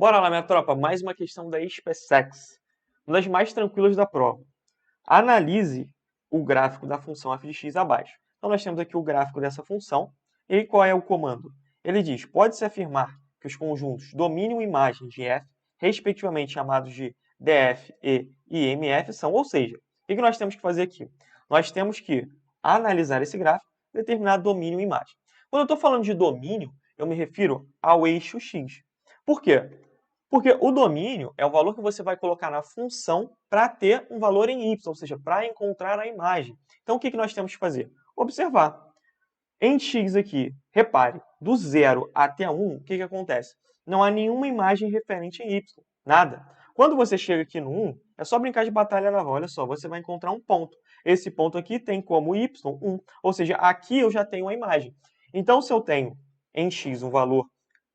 Bora lá, minha tropa, mais uma questão da SpaceX, uma das mais tranquilas da prova. Analise o gráfico da função f de x abaixo. Então, nós temos aqui o gráfico dessa função. E qual é o comando? Ele diz, pode-se afirmar que os conjuntos domínio e imagem de f, respectivamente chamados de df, e imf, são, ou seja, o que nós temos que fazer aqui? Nós temos que analisar esse gráfico e determinar domínio e imagem. Quando eu estou falando de domínio, eu me refiro ao eixo x. Por quê? Porque o domínio é o valor que você vai colocar na função para ter um valor em y, ou seja, para encontrar a imagem. Então, o que nós temos que fazer? Observar. Em x aqui, repare, do 0 até 1, o que acontece? Não há nenhuma imagem referente em y, nada. Quando você chega aqui no 1, é só brincar de batalha naval, olha só, você vai encontrar um ponto. Esse ponto aqui tem como y 1, ou seja, aqui eu já tenho a imagem. Então, se eu tenho em x um valor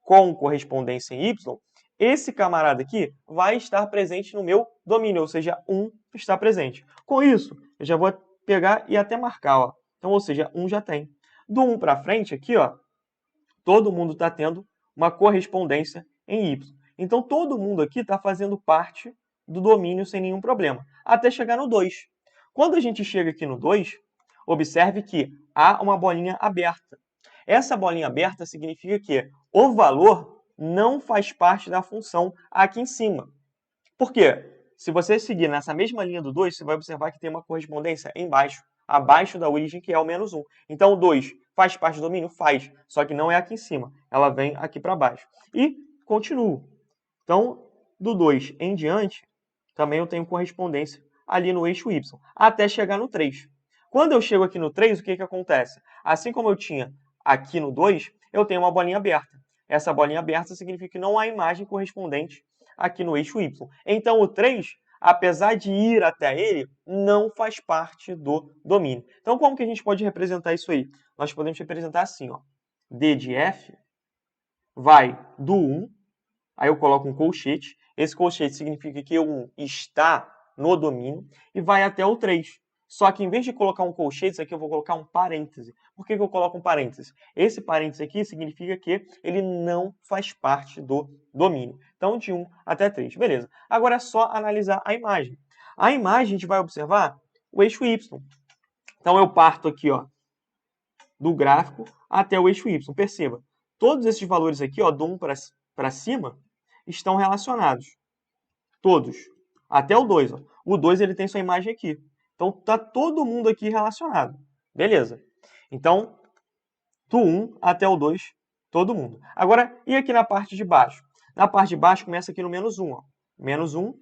com correspondência em y, esse camarada aqui vai estar presente no meu domínio, ou seja, 1 está presente. Com isso, eu já vou pegar e até marcar, ó. Então, ou seja, 1 já tem. Do 1 para frente, aqui, ó, todo mundo está tendo uma correspondência em y. Então, todo mundo aqui está fazendo parte do domínio sem nenhum problema, até chegar no 2. Quando a gente chega aqui no 2, observe que há uma bolinha aberta. Essa bolinha aberta significa que o valor não faz parte da função aqui em cima. Por quê? Se você seguir nessa mesma linha do 2, você vai observar que tem uma correspondência embaixo, abaixo da origem, que é o menos 1. Então, o 2 faz parte do domínio? Faz, só que não é aqui em cima. Ela vem aqui para baixo. E continuo. Então, do 2 em diante, também eu tenho correspondência ali no eixo y, até chegar no 3. Quando eu chego aqui no 3, o que acontece? Assim como eu tinha aqui no 2, eu tenho uma bolinha aberta. Essa bolinha aberta significa que não há imagem correspondente aqui no eixo y. Então, o 3, apesar de ir até ele, não faz parte do domínio. Então, como que a gente pode representar isso aí? Nós podemos representar assim, ó. D de f vai do 1, aí eu coloco um colchete. Esse colchete significa que o 1 está no domínio e vai até o 3. Só que em vez de colocar um colchete, aqui eu vou colocar um parêntese. Por que eu coloco um parêntese? Esse parêntese aqui significa que ele não faz parte do domínio. Então, de 1 até 3. Beleza. Agora é só analisar a imagem. A imagem, a gente vai observar o eixo y. Então, eu parto aqui, ó, do gráfico até o eixo y. Perceba, todos esses valores aqui, ó, do 1 para cima, estão relacionados. Todos. Até o 2. Ó. O 2 ele tem sua imagem aqui. Então, está todo mundo aqui relacionado. Beleza. Então, do 1 até o 2, todo mundo. Agora, e aqui na parte de baixo? Na parte de baixo, começa aqui no menos 1. Ó. Menos 1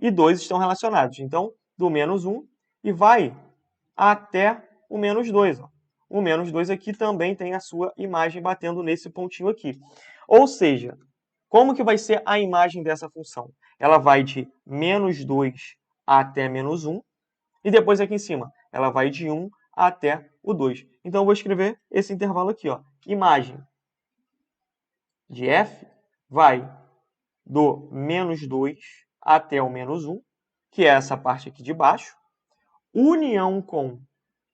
e 2 estão relacionados. Então, do menos 1 e vai até o menos 2. Ó. O menos 2 aqui também tem a sua imagem batendo nesse pontinho aqui. Ou seja, como que vai ser a imagem dessa função? Ela vai de menos 2 até menos 1. E depois aqui em cima, ela vai de 1 até o 2. Então, eu vou escrever esse intervalo aqui. Ó. Imagem de f vai do menos 2 até o menos 1, que é essa parte aqui de baixo, união com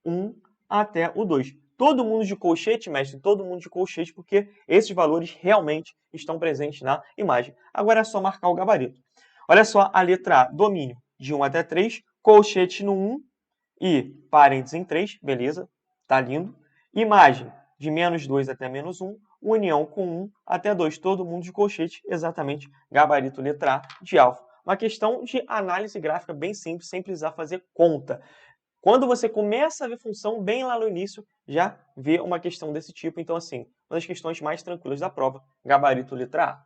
1 até o 2. Todo mundo de colchete, mestre, todo mundo de colchete, porque esses valores realmente estão presentes na imagem. Agora é só marcar o gabarito. Olha só a letra A, domínio de 1 até 3, colchete no 1 e parênteses em 3, beleza, tá lindo. Imagem de menos 2 até menos 1, união com 1 até 2, todo mundo de colchete, exatamente, gabarito letra A de alfa. Uma questão de análise gráfica bem simples, sem precisar fazer conta. Quando você começa a ver função, bem lá no início, já vê uma questão desse tipo. Então, assim, uma das questões mais tranquilas da prova, gabarito letra A.